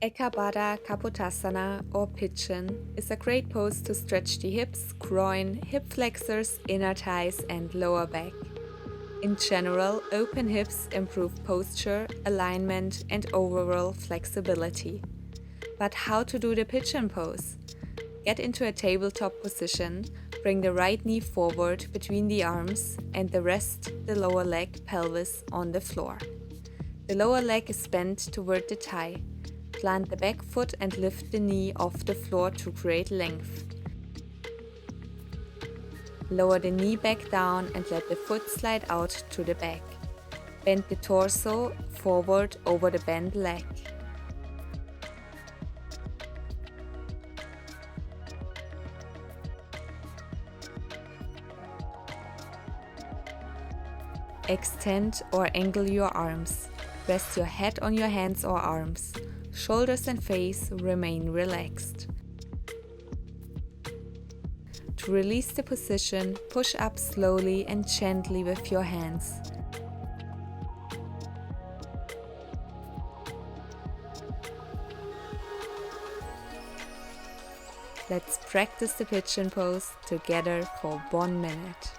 Eka Pada Kapotasana or Pigeon is a great pose to stretch the hips, groin, hip flexors, inner thighs and lower back. In general, open hips improve posture, alignment and overall flexibility. But how to do the pigeon pose? Get into a tabletop position, bring the right knee forward between the arms and rest the lower leg pelvis on the floor. The lower leg is bent toward the thigh. Plant the back foot and lift the knee off the floor to create length. Lower the knee back down and let the foot slide out to the back. Bend the torso forward over the bent leg. Extend or angle your arms. Rest your head on your hands or arms. Shoulders and face remain relaxed. To release the position, push up slowly and gently with your hands. Let's practice the pigeon pose together for 1 minute.